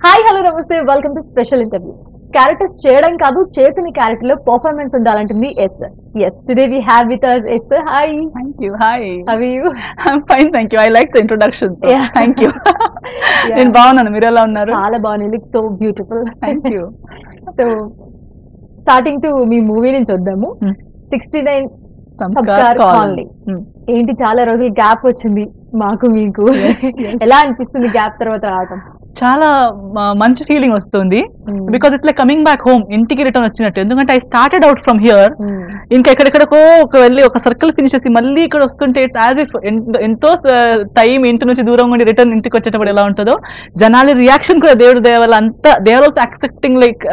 Hi hello నమస్తే welcome to special interview. Characters చేయడం కాదు, చేసిన క్యారెక్టర్ లో పర్ఫార్మెన్స్ ఉండాలంటుంది Esther. Yes, today we have with us Esther. Hi. Thank you. Hi. How are you? I'm fine, thank you. I like the introduction. So Yeah. thank you. నేను బాగున్నాను, మీరు ఎలా ఉన్నారు? చాలా బాగుంది, look so beautiful. Thank you. So starting to me movie నుంచి వద్దాము. 69 Sanskar colony. ఏంటి చాలా రోజులు గ్యాప్ వచ్చింది మాకు మీకు, ఎలా అనిపిస్తుంది గ్యాప్ తర్వాత రావటం? చాలా మంచి ఫీలింగ్ వస్తుంది because it's like coming back home, ఇంటికి రిటర్న్ వచ్చినట్టు. ఎందుకంటే I started out from here, ఇంకా ఎక్కడెక్కడికో వెళ్ళి ఒక సర్కిల్ ఫినిష్ చేసి మళ్ళీ ఇక్కడ వస్తుంటే ఇట్స్ యాజ్ ఇఫ్ ఎంతో టైం ఇంటి నుంచి దూరంగా ఉండి రిటర్న్ ఇంటికి వచ్చేటప్పుడు ఎలా ఉంటుందో జనాల రియాక్షన్ కూడా దేవుడు దేవాల అంతా they are also accepting like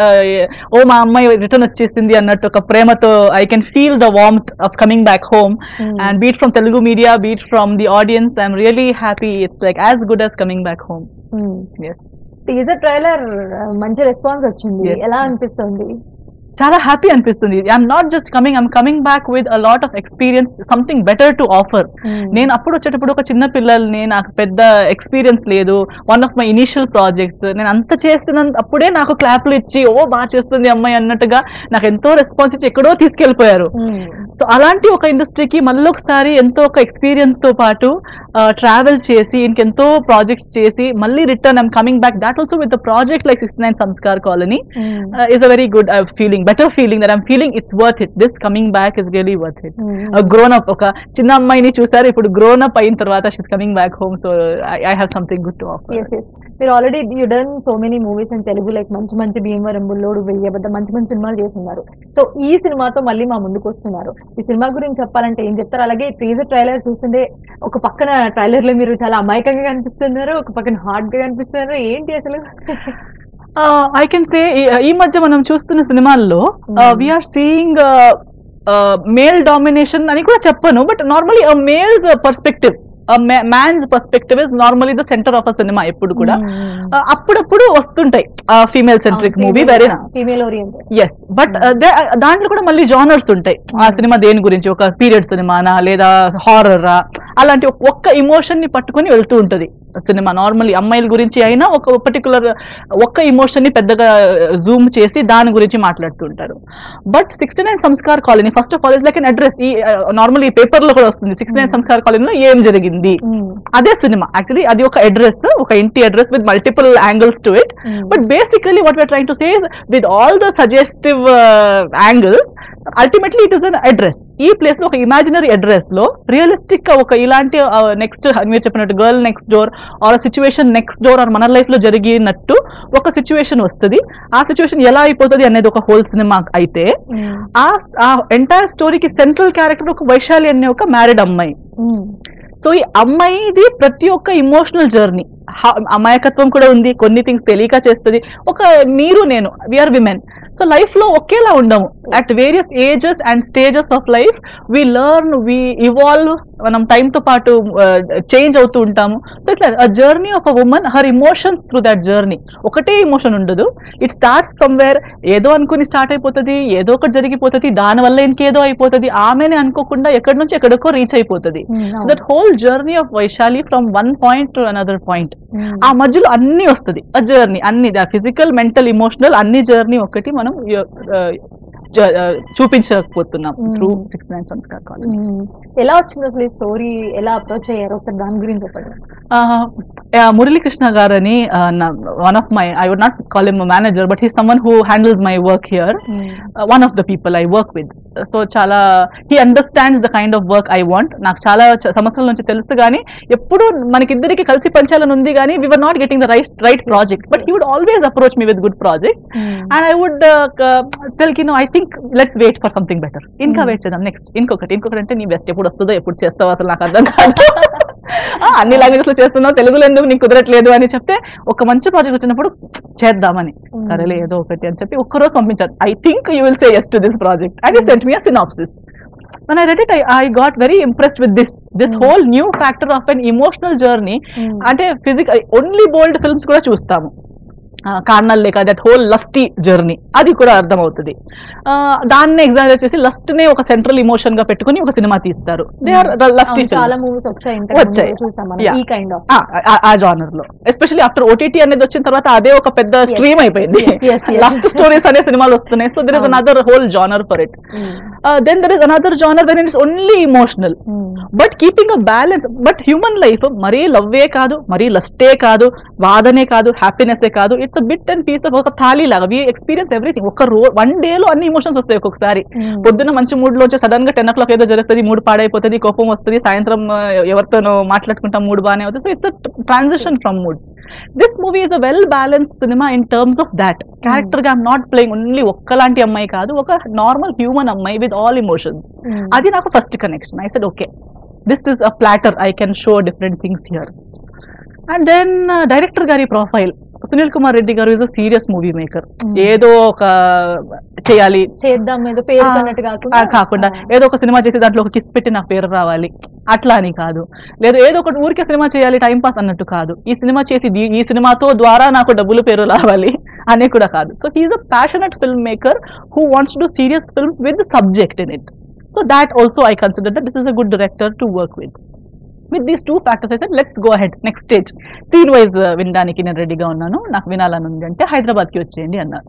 ఓ మా అమ్మాయి రిటర్న్ వచ్చేసింది అన్నట్టు ఒక ప్రేమతో I can feel the warmth of coming back home. And be it from Telugu media, be it from the audiences, I'm really happy. It's like as good as coming back home. Teaser trailer మంచి response వచ్చింది, ఎలా అనిపిస్తుంది? చాలా happy అనిపిస్తుంది. I'm not just coming, I'm coming back with a lot of experience, something better to offer. నేను అప్పుడు వచ్చేటప్పుడు ఒక చిన్న పిల్లల్ని, నాకు పెద్ద ఎక్స్పీరియన్స్ లేదు, one of my initial projects. నేను అంత చేస్తున్న అప్పుడే నాకు క్లాప్లు ఇచ్చి ఓ బాగా చేస్తుంది అమ్మాయి అన్నట్టుగా నాకు ఎంతో రెస్పాన్స్ ఇచ్చి ఎక్కడో తీసుకెళ్లిపోయారు. సో అలాంటి ఒక ఇండస్ట్రీకి మళ్ళీ ఒకసారి ఎంతో ఒక ఎక్స్పీరియన్స్ తో పాటు ట్రావెల్ చేసి ఇంకెంతో ప్రాజెక్ట్స్ చేసి మళ్ళీ return I'm coming back, that also with the project like 69 Sanskar colony is a very good feeling, better feeling that I'm feeling it's worth it. This coming back is really worth it. A grown up, oka chinna ammayini chusaru, ippudu grown up ayin tarvata she's coming back home, so I have something good to offer. Yes. మీరు already you done so many movies in Telugu, like మంచి భీమవరం, బుల్లోడు, వెయ్యబద్ద మంచి సినిమాలు చేస్తున్నారు. So ఈ సినిమాతో మళ్ళీ మా ముందుకు వస్తున్నారు. ఈ సినిమా గురించి చెప్పాలంటే ఏం చెప్తారు? అలాగే టీజర్ ట్రైలర్ చూస్తుంటే ఒక పక్కన ట్రైలర్ లో మీరు చాలా అమాయకంగా కనిపిస్తున్నారు, ఒక పక్కన హార్డ్ గా కనిపిస్తున్నారు, ఏంటి అసలు? I can say ఈ మధ్య మనం చూస్తున్న సినిమాల్లో వీఆర్ సీయింగ్ మేల్ డామినేషన్ అని కూడా చెప్పను, but normally male perspective, man's perspective is normally the centre of a cinema. ఎప్పుడు కూడా అప్పుడప్పుడు వస్తుంటాయి ఫీమేల్ సెంట్రిక్ మూవీ, వెరీనా ఫీమేల్ ఓరియంటెడ్. ఎస్, బట్ దాంట్లో కూడా మళ్ళీ జానర్స్ ఉంటాయి. ఆ సినిమా దేని గురించి, ఒక పీరియడ్ సినిమానా లేదా హారరా, అలాంటి ఒక్క ఇమోషన్ ని పట్టుకుని వెళ్తూ ఉంటది సినిమా. నార్మల్లీ అమ్మాయిల గురించి అయినా ఒక పర్టికులర్ ఒక్క ఇమోషన్ ని పెద్దగా జూమ్ చేసి దాని గురించి మాట్లాడుతూ ఉంటారు. But 69 Sanskar colony first of all is like an address. ఈ నార్మల్ ఈ పేపర్ లో కూడా వస్తుంది 69 సంస్కార్ కాలనీలో ఏం జరిగింది, అదే సినిమా. యాక్చువల్లీ అది ఒక అడ్రస్, ఒక ఇంటి address with multiple angles to it. But basically what we're trying to say is with all the suggestive angles, ultimately it is an address. ఈ ప్లేస్ లో ఒక ఇమాజినరీ అడ్రస్ లో రియలిస్టిక్ గా ఒక ఇలాంటి నెక్స్ట్ మీరు చెప్పినట్టు girl next door or situation next door or మన లైఫ్ లో జరిగినట్టు ఒక సిచ్యువేషన్ వస్తుంది. ఆ సిచ్యువేషన్ ఎలా అయిపోతుంది అనేది ఒక హోల్ సినిమా అయితే, ఆ ఎంటైర్ స్టోరీకి సెంట్రల్ క్యారెక్టర్ ఒక వైశాలి అనే ఒక మ్యారీడ్ అమ్మాయి. సో ఈ అమ్మాయిది ప్రతి ఒక్క ఇమోషనల్ జర్నీ, అమాయకత్వం కూడా ఉంది, కొన్ని థింగ్స్ తెలియక చేస్తుంది. ఒక మీరు నేను వీఆర్ విమెన్, సో లైఫ్ లో ఒకేలా ఉండము. At various ages and stages of life we learn, we evolve, మనం టైం తో పాటు చేంజ్ అవుతూ ఉంటాము. సో ఇట్లా a journey of a woman, her emotions through that journey. ఒకటే ఇమోషన్ ఉండదు, ఇట్ స్టార్ట్స్ సమ్వేర్, ఏదో అనుకుని స్టార్ట్ అయిపోతుంది, ఏదో ఒకటి జరిగిపోతుంది, దానివల్ల ఇంకేదో అయిపోతుంది, ఆమెనే అనుకోకుండా ఎక్కడి నుంచి ఎక్కడికో రీచ్ అయిపోతుంది. So that whole journey of Vaishali from one point to another point, ఆ మధ్యలో అన్ని వస్తుంది ఆ జర్నీ, అన్ని ఫిజికల్, మెంటల్, ఇమోషనల్ అన్ని జర్నీ ఒకటి మనం చూపించకపోతున్నాం త్రూ 69 సంస్కార్ కాలనీ. ఎలా వచ్చింది అసలు ఈ స్టోరీ, ఎలా అప్రోచ్ అయ్యారు, ఒకసారి దాని గురించి చెప్పండి. మురళీకృష్ణ గారు అని one of my, I would not call him manager, but he someone who handles my work here, one of the people I work with. So చాలా he understands the kind of work I want. నాకు చాలా సంవత్సరాల నుంచి తెలుసు, కానీ ఎప్పుడు మనకిద్దరికి కలిసి పంచాలని ఉంది, కానీ we were not getting the right project. But he would always approach me with good projects and I would tell కి no, I think let's wait for something better. ఇంకా వెయిట్ చేద్దాం, నెక్స్ట్ ఇంకొకటి అంటే నీ బెస్ట్ ఎప్పుడు వస్తుందో, ఎప్పుడు చేస్తావో అసలు నాకు అర్థం కాదు, అన్ని లాంగ్వేజెస్ లో చేస్తున్నావు, తెలుగులో ఎందుకు నీకు కుదరట్లేదు అని చెప్తే, ఒక మంచి ప్రాజెక్ట్ వచ్చినప్పుడు చేద్దామని, సరేలే ఏదో ఒకటి అని చెప్పి ఒక్కరోజు పంపించారు. I think you will say yes to this project, and he sent me a synopsis. When I read it, I got very impressed with this whole new factor of an emotional journey. అంటే physical only బోల్డ్ films కూడా చూస్తాము, కారణాలు లేక that whole lusty journey అది కూడా అర్థమవుతుంది. దాన్ని ఎగ్జామినేట్ చేసి లస్ట్ నే ఒక సెంట్రల్ ఇమోషన్ గా పెట్టుకుని ఒక సినిమా తీస్తారు. దే ఆర్ లస్టీ చాలా మూవీస్ వచ్చాయి ఈ కైండ్ ఆఫ్ ఆ జానర్ లో. ఎస్పెషల్లీ ఆఫ్టర్ ఓటీటీ అనేది వచ్చిన తర్వాత అదే ఒక పెద్ద స్ట్రీమ్ అయిపోయింది. లస్ట్ స్టోరీస్ అనే సినిమాలు వస్తున్నాయి. So there is another whole genre for it. Then there is another genre when it's only emotional but keeping a balance. But human life మరీ లవ్వే కాదు, మరీ లస్టే కాదు, వాదనే కాదు, హ్యాపీనెస్ కాదు. It's a bit and piece of ఒక థాలీ లాగా. We experience everything. ఒక వన్ డే లో అన్ని ఇమోషన్స్ వస్తాయి. ఒక్కొక్కసారి పొద్దున్న మంచి మూడ్ లో వచ్చి సడన్ గా 10 o'clock ఏదో జరుగుతుంది, మూడ్ పాడైపోతుంది, కోపం వస్తుంది, సాయంత్రం ఎవరితోనో మాట్లాడుకుంటాం, మూడ్ బాగానే అవుతుంది. So it's transition from moods. This movie is a well balanced cinema in terms of that. Character గా ఐమ్ నాట్ ప్లేయింగ్ ఓన్లీ ఒక్కలాంటి అమ్మాయి కాదు, ఒక నార్మల్ హ్యూమన్ అమ్మాయి విత్ ఆల్ ఇమోషన్స్. అది నాకు first connection. I said okay, this is a platter, I can show different things here. And then director గారి profile, Sunil Kumar Reddy గారు is a serious movie maker. ఏదో ఒక చేయాలి చేద్దాం కాకుండా ఏదో ఒక సినిమా చేసి దాంట్లో ఒక కిస్ పెట్టి నా పేరు రావాలి అట్లా అని కాదు, లేదు ఏదో ఒకటి ఊరికే సినిమా చేయాలి టైం పాస్ అన్నట్టు కాదు, ఈ సినిమా చేసి ఈ సినిమాతో ద్వారా నాకు డబ్బులు పేరు రావాలి అనే కూడా కాదు. So he's a passionate film maker who wants to do serious films with the subject in it. So that also I consider that this is a good director to work with. With these two factors, I said, let's go ahead, next stage. Scene wise వినడానికి నేను రెడీగా ఉన్నాను, నాకు వినాలని ఉంది అంటే హైదరాబాద్ కి వచ్చేయండి అన్నారు.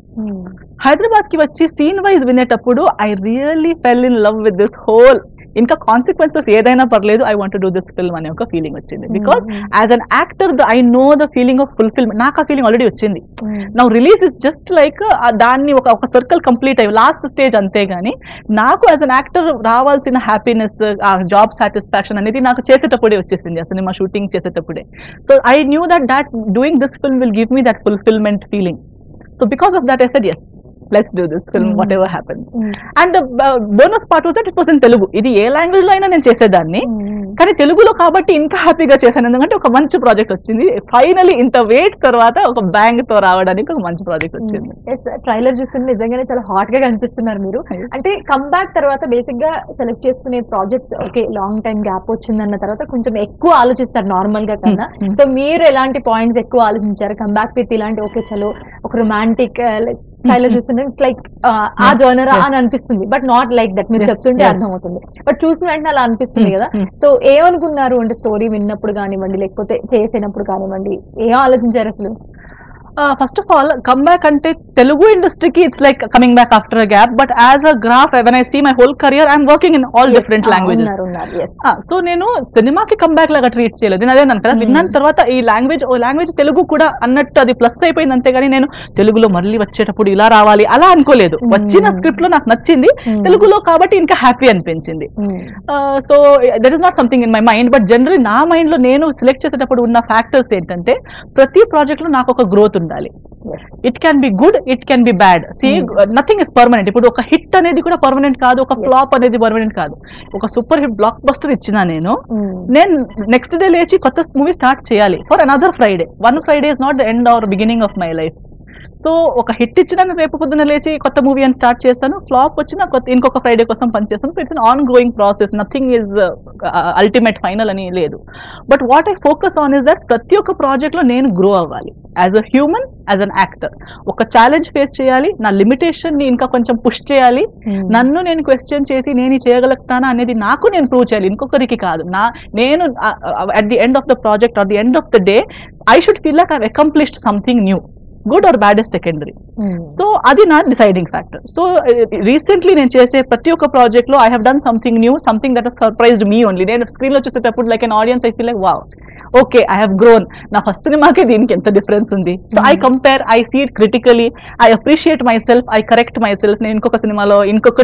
హైదరాబాద్ కి వచ్చి సీన్ వైజ్ వినేటప్పుడు I really fell in love with this whole. ఇంకా కాన్సిక్వెన్సెస్ ఏదైనా పర్లేదు, I want to do this film అనే ఒక ఫీలింగ్ వచ్చింది. Because as an actor I know the feeling of fulfilment. నాకు ఆ ఫీలింగ్ ఆల్రెడీ వచ్చింది. Now release is just like దాన్ని ఒక సర్కిల్ కంప్లీట్ అయ్యి లాస్ట్ స్టేజ్ అంతే. కానీ నాకు యాజ్ అన్ యాక్టర్ రావాల్సిన హ్యాపీనెస్, ఆ జాబ్ సాటిస్ఫాక్షన్ అనేది నాకు చేసేటప్పుడే వచ్చేసింది, ఆ సినిమా షూటింగ్ చేసేటప్పుడే. So I knew that doing this film will give me that fulfilment feeling. So because of that I said yes, let's do this film, whatever happens. And the bonus part was that it was in Telugu. ఇది ఏ language లో అయినా నేను చేసేదాన్ని, కానీ తెలుగులో కాబట్టి ఇంకా హ్యాపీగా చేశాను. ఎందుకంటే ఒక మంచి ప్రాజెక్ట్ వచ్చింది ఫైనలీ. ఇంత వెయిట్ తర్వాత ఒక బ్యాంగ్ తో రావడానికి ఒక మంచి ప్రాజెక్ట్ వచ్చింది. ట్రైలర్ చూస్తుంటే నిజంగానే చాలా హాట్ గా కనిపిస్తున్నారు మీరు. అంటే కమ్బ్యాక్ తర్వాత బేసిక్ గా సెలెక్ట్ చేసుకునే projects okay long time gap వచ్చిందన్న తర్వాత కొంచెం ఎక్కువ ఆలోచిస్తారు నార్మల్ గా కన్నా. సో మీరు ఎలాంటి పాయింట్స్ ఎక్కువ ఆలోచించారు కమ్బ్యాక్ విత్ ఇలాంటి ఓకే చలో ఒక రొమాంటిక్ ట్రైలర్ చూస్తుంటే ఇట్స్ లైక్ ఆ జోనర్ అని అనిపిస్తుంది, బట్ నాట్ లైక్ దట్. మీరు చెప్తుంటే అర్థమవుతుంది, బట్ చూసిన వెంటనే అలా అనిపిస్తుంది కదా. సో ఏమనుకున్నారు అంటే స్టోరీ విన్నప్పుడు కానివ్వండి, లేకపోతే చేసినప్పుడు కానివ్వండి, ఏం ఆలోచించారు అసలు? ఫస్ట్ ఆఫ్ ఆల్ కమ్బ్యాక్ అంటే తెలుగు ఇండస్ట్రీకి it's like coming back after a gap, but as a graph when I see my whole career I'm working in all different languages. So నేను సినిమాకి కమ్బ్యాక్ లాగా ట్రీట్ చేయలేదు. నేను అదే కదా విన్న తర్వాత ఈ లాంగ్వేజ్ తెలుగు కూడా అన్నట్టు అది ప్లస్ అయిపోయింది. అంతేగాని నేను తెలుగులో మళ్ళీ వచ్చేటప్పుడు ఇలా రావాలి అలా అనుకోలేదు. వచ్చిన స్క్రిప్ట్ లో నాకు నచ్చింది, తెలుగులో కాబట్టి ఇంకా హ్యాపీ అనిపించింది. So that is not something in my mind, but generally నా మైండ్ లో నేను సెలెక్ట్ చేసేటప్పుడు ఉన్న ఫ్యాక్టర్స్ ఏంటంటే ప్రతి ప్రాజెక్ట్ లో నాకు ఒక గ్రోత్ ఉండాలి. It can be good, it can be bad. Nothing is permanent. ఇప్పుడు ఒక హిట్ అనేది కూడా పర్మనెంట్ కాదు, ఒక ఫ్లాప్ అనేది పర్మనెంట్ కాదు. ఒక సూపర్ హిట్ బ్లాక్ బస్టర్ ఇచ్చినా నేను నెక్స్ట్ డే లేచి కొత్త మూవీ స్టార్ట్ చేయాలి for another Friday. One Friday is not the end or beginning of my life. So ఒక హిట్ ఇచ్చినా రేపు పొద్దున లేచి కొత్త మూవీ అని స్టార్ట్ చేస్తాను, ఫ్లాప్ వచ్చినా ఇంకొక ఫ్రైడే కోసం పనిచేస్తాను. So it's an on going process, nothing is ultimate final అని లేదు. But what I focus on is that ప్రతి ఒక్క ప్రాజెక్ట్ లో నేను గ్రో అవ్వాలి as a human, as an actor. ఒక ఛాలెంజ్ ఫేస్ చేయాలి, నా లిమిటేషన్ ని ఇంకా కొంచెం పుష్ చేయాలి, నన్ను నేను క్వశ్చన్ చేసి నేను చేయగలుగుతానా అనేది నాకు నేను ప్రూవ్ చేయాలి, ఇంకొకరికి కాదు. నేను at the end of the project or the end of the day I should feel like I have accomplished something new. Good or bad is secondary. So అది నా డిసైడింగ్ ఫ్యాక్టర్. సో రీసెంట్లీ నేను చేసే ప్రతి ఒక్క project లో I have done something new, something that has surprised me only. నేను screen లో చూసేటప్పుడు like an audience I feel like wow, okay I have grown. నా ఫస్ట్ సినిమాకి దీనికి ఎంత డిఫరెన్స్ ఉంది. So I compare, I see it critically, I appreciate myself, I correct myself. నేను ఇంకొక సినిమాలో ఇంకొక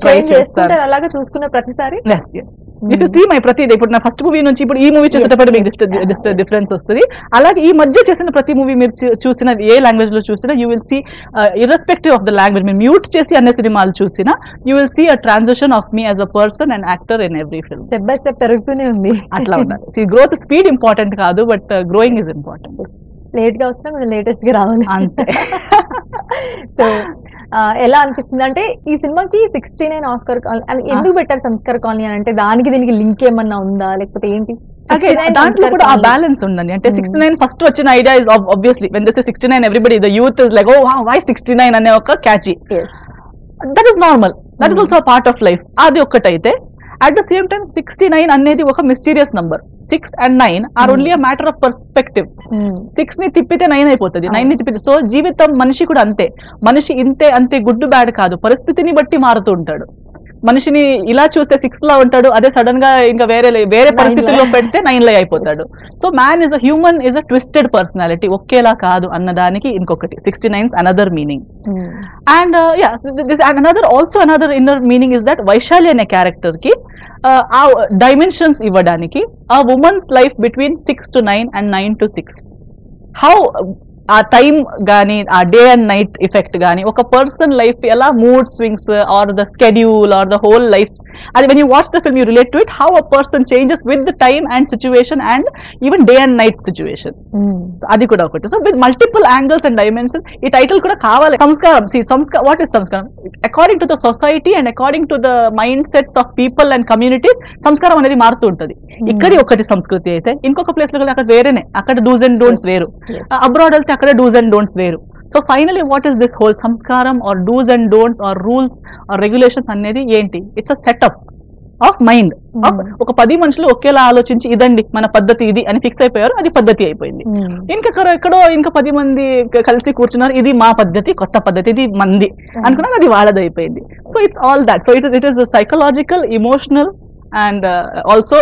ట్రై చేస్తాను. అలాగే చూసుకున్న ప్రతిసారి ఇటు సీ మై ప్రతి ఇప్పుడు నా ఫస్ట్ మూవీ నుంచి ఇప్పుడు ఈ మూవీ చూసేటప్పుడు మీకు డిఫరెన్స్ వస్తుంది. అలాగే ఈ మధ్య చేసిన ప్రతి మూవీ మీరు చూసిన ఏ లాంగ్వేజ్ లో చూసినా you will see irrespective of the language, మీరు మ్యూట్ చేసి అనే సినిమాలు చూసినా you will see a transition of me as a person and actor in every film. Step by step పెరుగుతూనే ఉంది. అట్లా ఉండాలి. గ్రోత్ స్పీడ్ ఇంపార్టెంట్ కాదు, but growing is important. Late గా వస్తే మనం లేటెస్ట్ గా రావాలి అంతే. సో ఎలా అనిపిస్తుంది అంటే ఈ సినిమాకి 69 ఆస్కార్ ఎందుకు పెట్టారు సంస్కార్ కాలనీ అని అంటే దానికి దీనికి లింక్ ఏమన్నా ఉందా లేకపోతే ఏంటి? దాంట్లో కూడా ఆ బ్యాలెన్స్ ఉందండి. అంటే 69 ఫస్ట్ వచ్చిన idea is obviously when this 69 everybody the youth is like oh why 69 అనే ఒక catchy. That is normal, that is also part of life. అది ఒక్కటైతే అట్ ద సేమ్ టైమ్ 69 అనేది ఒక mysterious number. 6 and 9 are only a matter of perspective. 6 ని తిప్పితే 9 అయిపోతుంది, 9 ని తిప్పితే. సో జీవితం మనిషి కూడా అంతే, మనిషి ఇంతే అంతే గుడ్ బ్యాడ్ కాదు, పరిస్థితిని బట్టి మారుతూ ఉంటాడు. మనిషిని ఇలా చూస్తే 6 లా ఉంటాడు, అదే సడన్ గా ఇంకా వేరే పరిస్థితుల్లో పెడితే 9 లా అయిపోతాడు. So man is a human is a twisted personality, ఒకేలా కాదు అన్నదానికి ఇంకొకటి 69 another meaning. And another inner meaning is that Vaishali అనే క్యారెక్టర్ కి ఆ డైమెన్షన్స్ ఇవ్వడానికి ఆ women's life between 6 to 9 and 9 to 6 how ఆ టైం గానీ ఆ డే అండ్ నైట్ ఎఫెక్ట్ గానీ ఒక పర్సన్ లైఫ్ ఎలా mood swings or the schedule or the whole life, అది when you watch the film you relate to it how a person changes with the time and situation and even day and night situation. అది కూడా ఒకటి. So with multiple angles and dimensions ఈ title కూడా కావాలి. సంస్కారం what is సంస్కారం? According to the society and according to the mind sets of people and communities సంస్కారం అనేది మారుతూ ఉంటుంది. ఇక్కడి ఒకటి సంస్కృతి అయితే ఇంకొక ప్లేస్ లో అక్కడ వేరేనే, అక్కడ డూస్ అండ్ డోంట్స్ వేరు, అబ్రాడ్ వెళ్తే అక్కడ డూస్ అండ్ డోంట్స్ వేరు. So finally what is this whole సంస్కారం or dos and don'ts or rules or regulations అనేది ఏంటి? It's a setup of mind. ఒక 10 మనుషులు ఒకేలా ఆలోచించి ఇదండి మన పద్ధతి ఇది అని ఫిక్స్ అయిపోయారు, అది పద్ధతి అయిపోయింది. ఎక్కడో ఇంకా 10 మంది కలిసి కూర్చున్నారు, ఇది మా పద్ధతి, కొత్త పద్ధతి, ఇది మంది అనుకున్నారు, అది వాళ్ళది అయిపోయింది. So it's all that. So it is psychological, emotional and also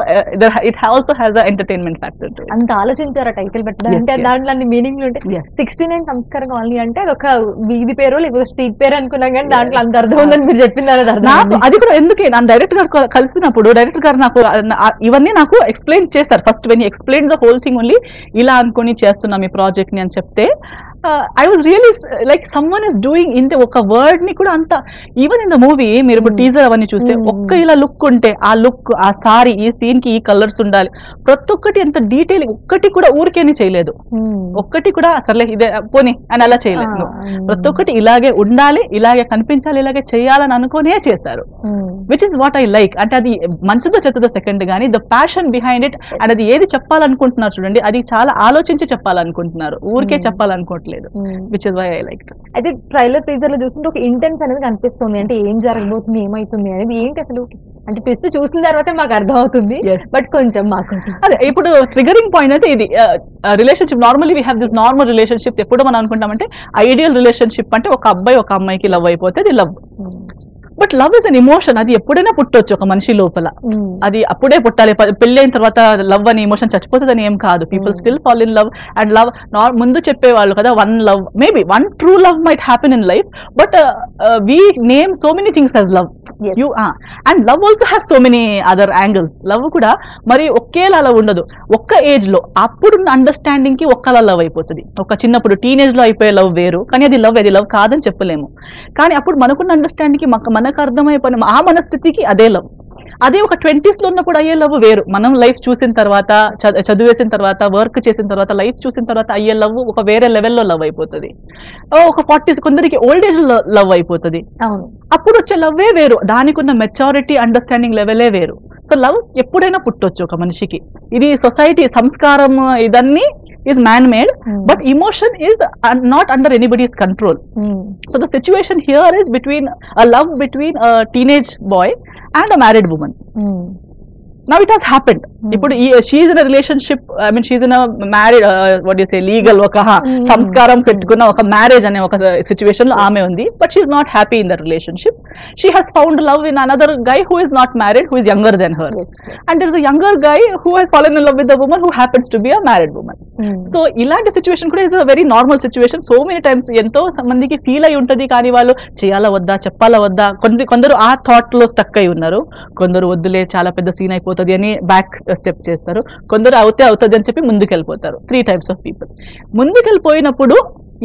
it also has a entertainment factor to it. అంత ఆలోచించారా టైటిల్ పెట్టడం అంటే దాంట్లో అన్ని మీనింగ్లు ఉంటాయి. 69 సంస్కారం కావాలి అంటే అది ఒక వీధి పేరు లేకపోతే స్ట్రీట్ పేరు అనుకున్నాం, కానీ దాంట్లో అంత అర్థం ఉందని మీరు చెప్పింది. నాకు అది కూడా ఎందుకే నన్ను డైరెక్టర్ గారు కలిసినప్పుడు డైరెక్టర్ గారు నాకు ఇవన్నీ నాకు ఎక్స్ప్లెయిన్ చేస్తారు. First when explain the whole thing only ఇలా అనుకుని చేస్తున్నాం ఈ ప్రాజెక్ట్ ని అని చెప్తే I was really like someone is doing ఇంతే ఒక వర్డ్ ని కూడా అంత ఈవెన్ ఇన్ ద మూవీ మీరు ఇప్పుడు టీజర్ అవన్నీ చూస్తే ఒక్క ఇలా లుక్ ఉంటే ఆ లుక్ ఆ సారీ ఈ సీన్ కి ఈ కలర్స్ ఉండాలి, ప్రతి ఒక్కటి ఎంత డీటెయిల్, ఒక్కటి కూడా ఊరికేని చేయలేదు, ఒక్కటి కూడా సర్లే ఇదే పోనీ అని అలా చేయలేదు. ప్రతి ఒక్కటి ఇలాగే ఉండాలి, ఇలాగే కనిపించాలి, ఇలాగే చేయాలని అనుకునే చేశారు. Which is what I like. అంటే అది మంచిదో చెత్తదో సెకండ్ కానీ the passion behind it and అది ఏది చెప్పాలనుకుంటున్నారు చూడండి, అది చాలా ఆలోచించి చెప్పాలనుకుంటున్నారు, ఊరికే చెప్పాలనుకోవట్లేదు. Which is why I liked it. అయితే ట్రైలర్ టీజర్ లో చూస్తుంటే ఒక ఇంటెన్స్ అనేది కనిపిస్తుంది, అంటే ఏం జరగబోతుంది ఏమైతుంది అనేది. ఏంటి అసలు అంటే ట్విస్ట్ చూసిన తర్వాత మాకు అర్థం అవుతుంది, బట్ కొంచెం మాకు అదే ఇప్పుడు ట్రిగరింగ్ పాయింట్ అయితే ఇది relationship. Normally we have this normal relationships. ఎప్పుడు మనం అనుకుంటామంటే ఐడియల్ రిలేషన్షిప్ అంటే ఒక అబ్బాయి ఒక అమ్మాయికి లవ్ అయిపోతే అది love. But love is an emotion, అది ఎప్పుడైనా పుట్టొచ్చు ఒక మనిషి లోపల, అది అప్పుడే పుట్టాలి. పెళ్లి అయిన తర్వాత లవ్ అనే ఎమోషన్ చచ్చిపోతుందని ఏం కాదు. People still fall in love and love ముందు చెప్పేవాళ్ళు కదా, one love maybe one true love might happen in life, but we name so many things as love. You and love also has so many other angles. Love కూడా మరి ఒకేలా love ఉండదు. ఒక్క age లో అప్పుడున్న అండర్స్టాండింగ్ కి ఒక్కలా love అయిపోతుంది. ఒక చిన్నప్పుడు టీనేజ్ లో అయిపోయే లవ్ వేరు, కానీ అది లవ్ కాదని చెప్పలేము. కానీ అప్పుడు మనకున్న అండర్స్టాండింగ్ కి మనకు అర్థమైపోయిన ఆ మనస్థితికి అదే లవ్. అదే ఒక 20s లో ఉన్నప్పుడు అయ్యే లవ్ వేరు. మనం లైఫ్ చూసిన తర్వాత, చదివేసిన తర్వాత, వర్క్ చేసిన తర్వాత, లైఫ్ చూసిన తర్వాత అయ్యే లవ్ ఒక వేరే లెవెల్లో లవ్ అయిపోతుంది. ఒక 40s కొందరికి ఓల్డ్ ఏజ్ లో లవ్ అయిపోతుంది. అప్పుడు వచ్చే లవ్వే వేరు, దానికి ఉన్న మెచ్యూరిటీ అండర్స్టాండింగ్ లెవెలే వేరు. సో లవ్ ఎప్పుడైనా పుట్టొచ్చు ఒక మనిషికి. ఇది సొసైటీ సంస్కారం ఇదన్నీ is man-made, but emotion is not under anybody's control. So the situation here is between a love between a teenage boy and a married woman. Now it has happened. ఇప్పుడు she is in a relationship, I mean she is in a married what do you say legal ఒక సంస్కారం పెట్టుకున్న ఒక marriage అనే ఒక situation లో ఆమె ఉంది, but she is not happy in that relationship. She has found love in another guy who is not married, who is younger than her. And there is a younger guy who has fallen in love with the woman who happens to be a married woman. So ఇలాంటి situation కూడా is a very normal situation. So many times ఎంతో మందికి feel అయి ఉంటది, కానీ వాళ్ళు చేయాలా వద్దా, చెప్పాలా వద్దా, కొందరు ఆ థాట్ లో స్టక్ అయి ఉన్నారు, కొందరు వద్దులే చాలా పెద్ద సీన్ అయిపోతుంది అని బ్యాక్ స్టెప్ చేస్తారు, కొందరు అవుతుంది అని చెప్పి ముందుకెళ్ళిపోతారు. 3 types of people. ముందుకెళ్ళిపోయినప్పుడు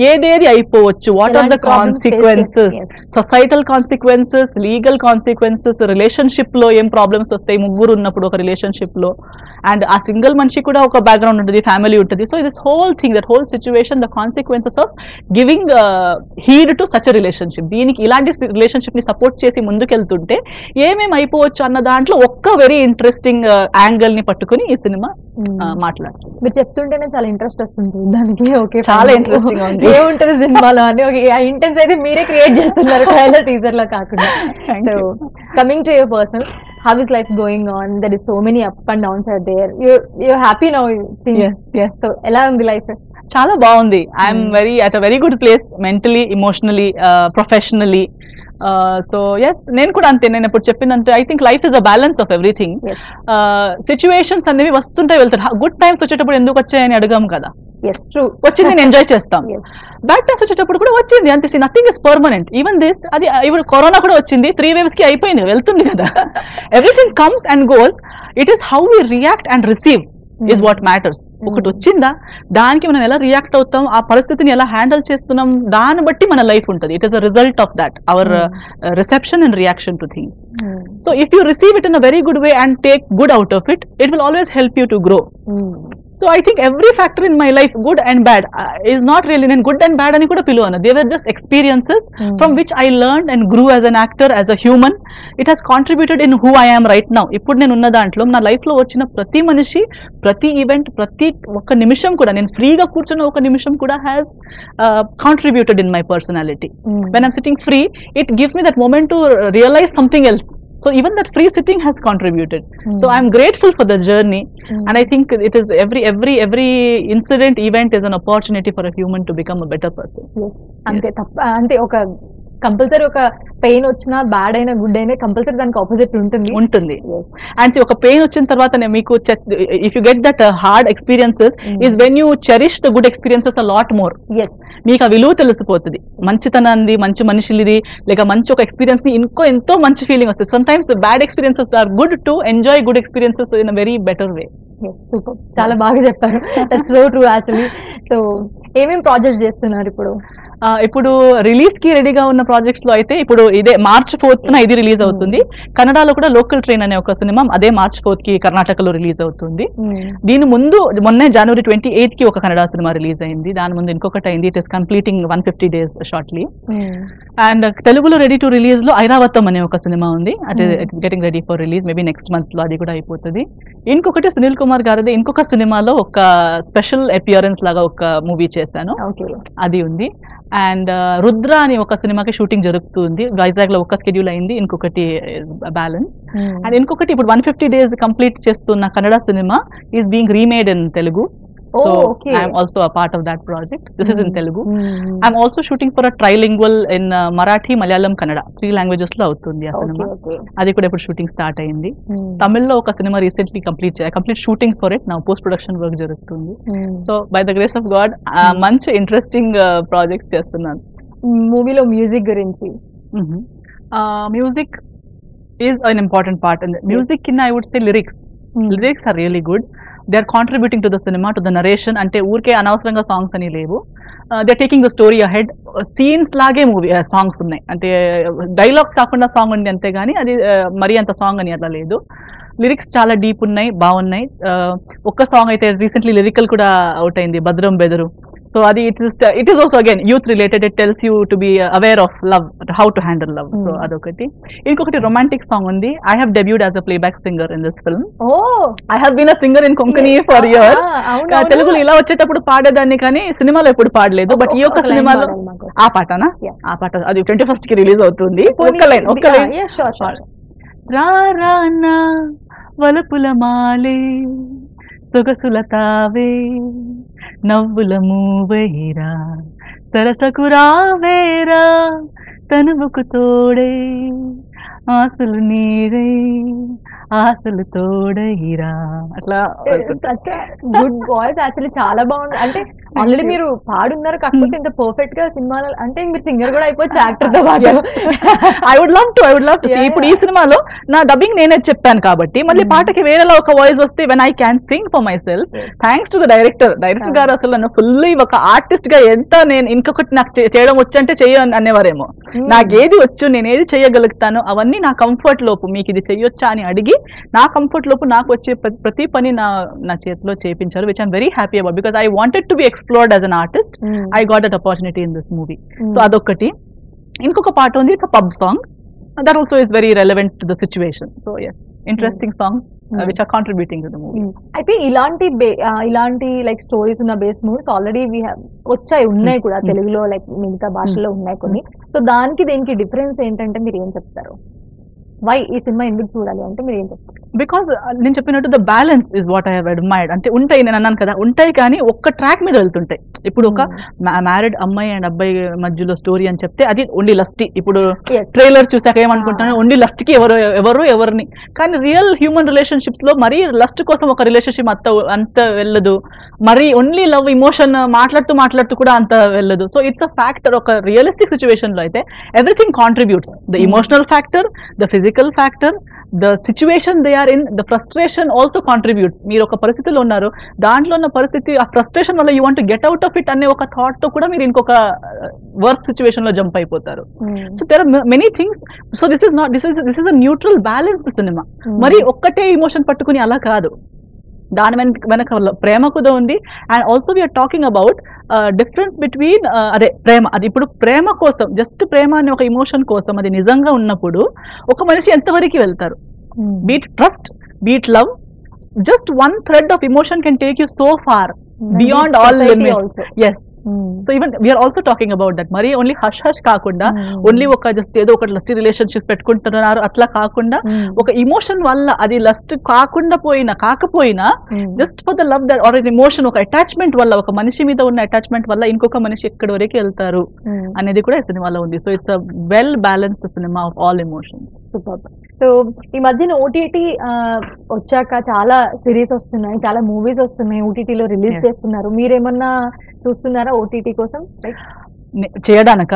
ఏదేది అయిపోవచ్చు, what are the consequences, societal consequences, legal consequences, relationship లో ఏం ప్రాబ్లమ్స్ వస్తాయి ముగ్గురు ఉన్నప్పుడు ఒక రిలేషన్షిప్ లో, అండ్ ఆ సింగిల్ మనిషి కూడా ఒక బ్యాక్గ్రౌండ్ ఉంటుంది, ఫ్యామిలీ ఉంటుంది. So this whole thing, that whole situation, the consequences of giving heed to such a relationship. దీనికి ఇలాంటి రిలేషన్షిప్ ని సపోర్ట్ చేసి ముందుకెళ్తుంటే ఏమేమి అయిపోవచ్చు అన్న దాంట్లో ఒక్క వెరీ ఇంట్రెస్టింగ్ యాంగిల్ ని పట్టుకుని ఈ సినిమా మాట్లాడుతుంది. మీరు చెప్తుంటేనే చాలా ఇంట్రెస్ట్ వస్తుంది చూడడానికి. ఓకే, చాలా ఇంట్రెస్టింగ్ ఉంది. ఏముంటది సినిమాలో అని ఆ ఇంటెన్స్ అయితే మీరే క్రియేట్ చేస్తున్నారు ట్రైలర్ టీజర్ లో కాకుండా. So coming to your personal, how is life going on? There is so many up and downs are there. You're happy now, yes. So ఎలా ఉంది లైఫ్? చాలా బాగుంది. I'm very at a very good place mentally, emotionally, professionally. So yes, నేను కూడా అంతే. నేను ఇప్పుడు చెప్పినంటే I think life is a balance of everything. Situations అనేవి వస్తుంటాయి వెళ్తాయి. గుడ్ టైమ్స్ వచ్చేటప్పుడు ఎందుకు వచ్చాయని అడగాము కదా. Yes, true. వచ్చింది నేను ఎంజాయ్ చేస్తాం. బ్యాడ్ టైమ్స్ వచ్చేటప్పుడు కూడా వచ్చింది అంతే. Nothing is permanent. Even this, అది ఇప్పుడు కరోనా కూడా వచ్చింది, 3 waves కి అయిపోయింది, వెళ్తుంది కదా. Everything comes and goes. It is how we react and receive is what matters. ఒకటి వచ్చిందా దానికి మనం ఎలా రియాక్ట్ అవుతాం, ఆ పరిస్థితిని ఎలా హ్యాండిల్ చేస్తున్నాం, దాన్ని బట్టి మన లైఫ్ ఉంటుంది. It is a result of that, our reception and reaction to things. So if you receive it in a very good way and take good out of it, it will always help you to grow. So I think every factor in my life, good and bad, is not really, నేను good and bad అని కూడా పిలువను. They were just experiences from which I learned and grew as an actor, as a human. It has contributed in who I am right now. ఇప్పుడు నేను ఉన్న దాంట్లో నా life లో వచ్చిన ప్రతి మనిషి, ప్రతి ఈవెంట్, ప్రతి ఒక్క నిమిషం కూడా, నేను ఫ్రీగా కూర్చున్న ఒక నిమిషం కూడా has contributed in my personality. When I'm sitting free, it gives me that moment to realize something else. So even that free sitting has contributed. So I'm grateful for the journey, and I think it is every incident, event is an opportunity for a human to become a better person. Yes, ante ante oka compulsory ఒక pain వచ్చినా, bad అయినా, good అయినా, compulsory దానికి opposite ఉంటుంది. And ఒక pain వచ్చిన తర్వాత మీకు, if you get that hard experiences, is when you cherish the good experiences a lot more. మీకు ఆ విలువ తెలిసిపోతుంది. మంచితనాన్ని, మంచి మనుషులది, లేక మంచి ఒక ఎక్స్పీరియన్స్ ని ఎంతో మంచి ఫీలింగ్ వస్తుంది. Sometimes bad experiences are good to enjoy good experiences in a very better way. Super, చాలా బాగా చెప్పారు. That's so true actually. So ఏమేం ప్రాజెక్ట్స్ చేస్తున్నారు ఇప్పుడు? ఇప్పుడు రిలీజ్ కి రెడీగా ఉన్న ప్రాజెక్ట్స్ లో అయితే ఇప్పుడు ఇదే March 4th ఇది రిలీజ్ అవుతుంది. కన్నడలో కూడా లోకల్ ట్రైన్ అనే ఒక సినిమా అదే March 4th కి కర్ణాటకలో రిలీజ్ అవుతుంది. దీని ముందు మొన్నే January 28th కి ఒక కన్నడ సినిమా రిలీజ్ అయింది. దాని ముందు ఇంకొకటి అయింది. It is completing 150 days shortly. And తెలుగులో రెడీ టు రిలీజ్ లో ఐరావతం అనే ఒక సినిమా ఉంది. అది getting ready for release, maybe next month లో అది కూడా అయిపోతుంది. ఇంకొకటి సునీల్ కుమార్ గారిది ఇంకొక సినిమాలో ఒక స్పెషల్ అపియరెన్స్ లాగా ఒక మూవీ చేశాను, అది ఉంది. అండ్ రుద్ర అని ఒక సినిమాకి షూటింగ్ జరుగుతుంది. వైజాగ్ లో ఒక స్కెడ్యూల్ అయింది, ఇంకొకటి బ్యాలెన్స్. అండ్ ఇంకొకటి ఇప్పుడు 150 days కంప్లీట్ చేస్తున్న Kannada cinema is being remade in Telugu. So I'm also a part of that project. This is in Telugu. I'm also shooting for a trilingual in Marathi, Malayalam, Kannada. 3 languages lo avutundi aa cinema. Adi kuda ippudu shooting start ayindi. Tamil lo oka cinema recently complete shooting for it. Now post production work jarugutundi. So by the grace of God, manchi interesting project chestunnanu. Movie lo music gurinchi. Music is an important part, and music in, I would say, lyrics are really good. They are contributing to the cinema, to the narration. Ante ఊరికే అనవసరంగా songs అని లేవు. They are taking the story ahead. Scenes లాగే movie songs ఉన్నాయి. అంటే dialogues కాకుండా song ఉంది అంతే గానీ అది మరీ అంత సాంగ్ అని అట్లా లేదు. లిరిక్స్ చాలా డీప్ ఉన్నాయి, బాగున్నాయి. ఒక్క సాంగ్ అయితే రీసెంట్లీ లిరికల్ కూడా అవుట్ అయింది, భద్రం బెదరు. So adi it is also again youth related. It tells you to be aware of love, how to handle love. So adokati. Inkokati romantic song undi. I have debuted as a playback singer in this film. Oh, I have been a singer in Konkani for years. Telugu ila vachetappudu paadadanni kani cinemalo eppudu paadaledu. But ee oka cinemalo aa paatana, aa paata adi 21st ki release avutundi. Okka line. Yeah, sure. Ra ra na valapula male సొగసుల తావే నవ్వుల మూవైరా సరసకు రావేరా తనువుకు తోడే ఆశలు నీరే ఆశలు తోడైరా. అట్లా good voice actually చాలా బాగుంది. అంటే already మీరు పాడున్నారు, కాకపోతే ఇంత పర్ఫెక్ట్ గా సినిమాలో అంటే మీరు సింగర్ కూడా అయిపోవచ్చు యాక్టర్ తో పాటు. ఐ వుడ్ లవ్ టు ఇప్పుడు ఈ సినిమాలో నా డబ్బింగ్ నేనే చెప్పాను కాబట్టి మళ్ళీ పాటకి వేరేలా ఒక వాయిస్ వస్తే when I can sing for my self, thanks to the director గారు. అసలు నన్ను ఫుల్లీ ఒక ఆర్టిస్ట్ గా ఎంత నేను ఇంకొకటి నాకు చేయడం వచ్చు అంటే చెయ్య అనేవారేమో. నాకు ఏది వచ్చు, నేను ఏది చేయగలుగుతాను, అవన్నీ నా కంఫర్ట్ లోపు మీకు ఇది చెయ్యొచ్చా అని అడిగి నా కంఫర్ట్ లోపు నాకు వచ్చే ప్రతి పని నా చేతిలో చేయించారు, which I'm very happy about because I wanted to be explored as an artist. I got that opportunity in this movie. So adokati. Inkoka part undi, it's a pub song that also is very relevant to the situation. So yes, interesting songs. which are contributing to the movie. అయితే ఇలాంటి like stories ఉన్న base movies already ఉన్నాయి కూడా తెలుగులో, like మిగతా భాషలో ఉన్నాయి కొన్ని. సో దానికి దీనికి డిఫరెన్స్ ఏంటంటే మీరు ఏం చెప్తారు? వై ఈ సినిమా ఎందుకు చూడాలి అంటే మీరు ఏం చెప్తారు? బికాస్ నేను చెప్పినట్టు the balance is what I have admired. అంటే ఉంటాయి, నేను అన్నాను కదా, ఉంటాయి కానీ ఒక్క ట్రాక్ మీద వెళ్తుంటాయి. ఇప్పుడు ఒక మ్యారీడ్ అమ్మాయి అండ్ అబ్బాయి మధ్యలో స్టోరీ అని చెప్తే అది ఓన్లీ లస్టీ. ఇప్పుడు ట్రైలర్ చూసాక ఏమనుకుంటాను, ఓన్లీ లస్ట్ కి ఎవరిని, కానీ రియల్ హ్యూమన్ రిలేషన్షిప్స్ లో మరీ లస్ట్ కోసం ఒక రిలేషన్షిప్ అంత వెళ్ళదు, మరీ ఓన్లీ లవ్ ఇమోషన్ మాట్లాడుతూ కూడా అంత వెళ్ళదు. So it's a factor. ఒక రియలిస్టిక్ సిచ్యువేషన్ లో అయితే everything contributes. The emotional factor, the physical factor, the situation they are in, the frustration also contributes. మీరు ఒక పరిస్థితిలో ఉన్నారు, దాంట్లో ఉన్న పరిస్థితి ఆ ఫ్రస్ట్రేషన్ వల్ల you want to get out of it అనే ఒక థాట్ తో కూడా మీరు ఇంకొక వర్క్ సిచ్యువేషన్ లో జంప్ అయిపోతారు. So there are many things. So this is a neutral balanced cinema. మరి ఒక్కటే ఇమోషన్ పట్టుకుని అలా కాదు, దాని వెనక ప్రేమ కూడా ఉంది. And also we're talking about difference between అదే ప్రేమ. అది ఇప్పుడు ప్రేమ కోసం, జస్ట్ ప్రేమ అనే ఒక ఇమోషన్ కోసం అది నిజంగా ఉన్నప్పుడు ఒక మనిషి ఎంతవరకు వెళ్తారు? Be it trust, be it love, just one thread of emotion can take you so far beyond all limits. Yes. So even we're also talking about that. మరి ఓన్లీ హష్ కాకుండా ఓన్లీ ఒక జస్ట్ ఏదో ఒక లస్ట్ రిలేషన్షిప్ పెట్టుకుంటున్నారు అట్లా కాకుండా ఒక ఇమోషన్ వల్ల అది లస్ట్ కాకపోయినా just for the love that or emotion, ఒక అటాచ్మెంట్ వల్ల, ఒక మనిషి మీద ఉన్న అటాచ్మెంట్ వల్ల ఇంకొక మనిషి ఎక్కడి వరకు వెళ్తారు అనేది కూడా ఈ సినిమాలో ఉంది. So it's a well balanced cinema of all emotions. So ఈ మధ్యన ఓటీటీ వచ్చాక చాలా సిరీస్ వస్తున్నాయి, చాలా మూవీస్ వస్తున్నాయి, ఓటీటీలో రిలీజ్ చేస్తున్నారు. మీరేమన్నా చూస్తున్నారా ఓటీటీ కోసం చేయడానిక?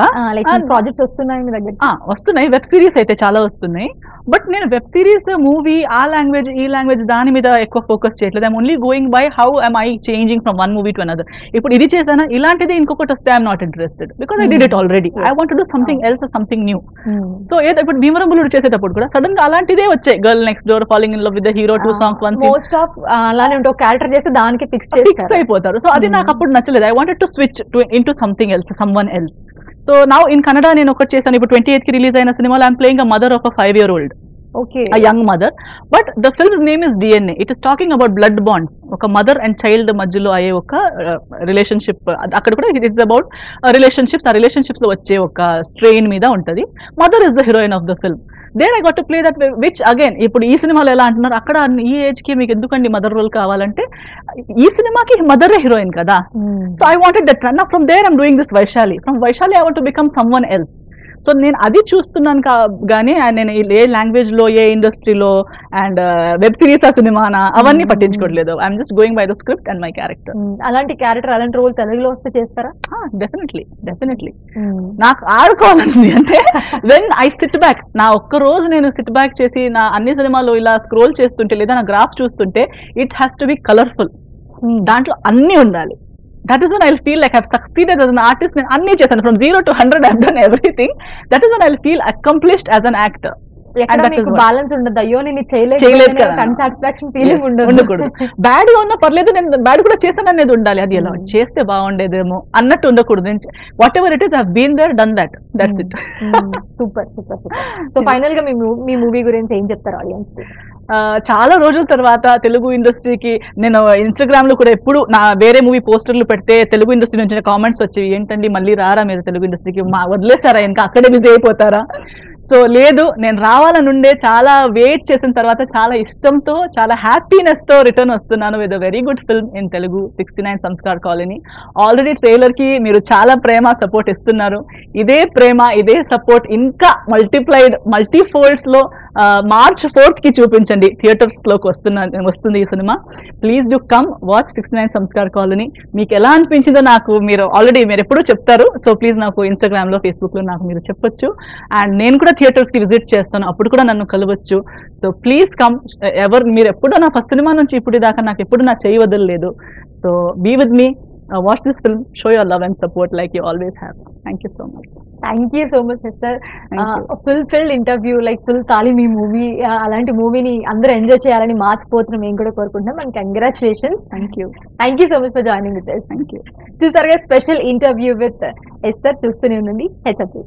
ప్రాజెక్ట్స్ వస్తున్నాయి మీ దగ్గర? వస్తున్నాయి. వెబ్ సిరీస్ అయితే చాలా వస్తున్నాయి. బట్ నేను వెబ్ సిరీస్, మూవీ, ఆ లాంగ్వేజ్ ఈ లాంగ్వేజ్ దాని మీద ఎక్కువ ఫోకస్ చేయట్లేదు. I'm only going by how I'm I changing from one movie to another. ఇప్పుడు ఇది చేశానా, ఇలాంటిది ఇంకొకటి వస్తే I'm not interested because I did it already. I want to do something else, something new. So ఇప్పుడు భీమవరం బుల్లుడు చేసేటప్పుడు కూడా సడన్ గా అలాంటిదే వచ్చాయి. Girl next door, falling in love with the hero, 2 songs, 1 scene. Most of అలానే ఒక character చేసి దానికి ఫిక్స్ అయిపోతారు. సో అది నాకు అప్పుడు నచ్చలేదు. I wanted to switch into something else, someone else. So now in Kannada నేను ఒకటి చేశాను. ఇప్పుడు 28th కి రిలీజ్ అయిన సినిమాలో I'm playing a mother of a 5-year-old. Okay. A young mother. But the film's name is DNA. It is talking about blood bonds. Oka mother and child madhyalo aye oka relationship. Akkada kuda it is about relationships. Aa relationships lo vache oka strain meeda untadi. Mother is the heroine of the film. There I got to play that, which again ఇప్పుడు ఈ సినిమాలో ఎలా అంటున్నారు, అక్కడ ఈ age కి మీకు ఎందుకండి మదర్ రోల్ కావాలంటే ఈ సినిమాకి మదర్ హీరోయిన్ కదా. So I wanted that. From there I'm doing this Vaishali. From Vaishali I want to become someone else. So నేను అది చూస్తున్నాను కానీ నేను ఏ లాంగ్వేజ్ లో, ఏ ఇండస్ట్రీలో అండ్ వెబ్ సిరీస్, ఆ సినిమానా అవన్నీ పట్టించుకోవట్లేదు. I'm just going by the script and my character. అలాంటి క్యారెక్టర్, అలాంటి రోల్ తెలుగులో వస్తే చేస్తారా? డెఫినెట్లీ. నాకు ఆడుకోవాలని అంటే వెన్ ఐ సిట్ బ్యాక్, నా ఒక్క రోజు నేను సిట్ బ్యాక్ చేసి నా అన్ని సినిమాలు ఇలా స్క్రోల్ చేస్తుంటే లేదా నా గ్రాఫ్ చూస్తుంటే it has to be colourful. దాంట్లో అన్ని ఉండాలి. That is when I'll feel like I've succeeded as an artist. నేను అన్ని చేశాను, from 0 to 100 I've done everything. That is when I'll feel accomplished as an actor. Balance ఉండదు. అయ్యో నేను చేయలేదు కదా, అన్సాటిస్ఫాక్షన్ ఫీలింగ్ ఉండకూడదు. బ్యాడ్ గా ఉన్నా పర్లేదు, నేను బ్యాడ్ కూడా చేశాను అనేది ఉండాలి. అది ఎలా చేస్తే బాగుండేదేమో అన్నట్టు ఉండకూడదు. Whatever it is, I have been there, done that, that's it. Super. So final గా మీ మూవీ గురించి ఏం చెప్తారు ఆడియన్స్ కి? చాలా రోజుల తర్వాత తెలుగు ఇండస్ట్రీకి నేను ఇన్స్టాగ్రామ్ లో కూడా ఎప్పుడు నా వేరే మూవీ పోస్టర్లు పెడితే తెలుగు ఇండస్ట్రీ నుంచి కామెంట్స్ వచ్చేవి, ఏంటండి మళ్ళీ రారా మీరు తెలుగు ఇండస్ట్రీకి, వదిలేస్తారా ఇంకా అక్కడే బిజీ అయిపోతారా? సో లేదు, నేను రావాలనుండే చాలా వెయిట్ చేసిన తర్వాత చాలా ఇష్టంతో, చాలా హ్యాపీనెస్ తో రిటర్న్ వస్తున్నాను with a very good film in Telugu, 69 Sanskar colony. Already trailer కి మీరు చాలా ప్రేమ సపోర్ట్ ఇస్తున్నారు. ఇదే ప్రేమ, ఇదే సపోర్ట్ ఇంకా మల్టీఫోల్డ్స్ లో March 4th కి చూపించండి. థియేటర్స్ లోకి వస్తుంది ఈ cinema. Please do come watch 69 Sanskar colony. మీకు ఎలా అనిపించిందో నాకు మీరు ఎప్పుడూ చెప్తారు. సో ప్లీజ్ నాకు ఇన్స్టాగ్రామ్ లో, ఫేస్బుక్ లో నాకు మీరు చెప్పొచ్చు. అండ్ నేను కూడా థియేటర్స్ కి విజిట్ చేస్తాను, అప్పుడు కూడా నన్ను కలవచ్చు. So please come. మీరు ఎప్పుడో నా ఫస్ట్ సినిమా నుంచి ఇప్పుడు దాకా నాకు ఎప్పుడు నా చేయి వదలలేదు. So be with me, watch this film, show your love and support like you always have. Thank you so much. Thank you so much, sister. Full interview, like full thali me movie, అలాంటి మూవీని అందరూ enjoy చేయాలని March 4th మేము కూడా కోరుకుంటున్నాం. And congratulations. Thank you so much for joining with us. Thank you. చూసారుగా special interview with Esther. చూస్తూనే ఉండండి HFP.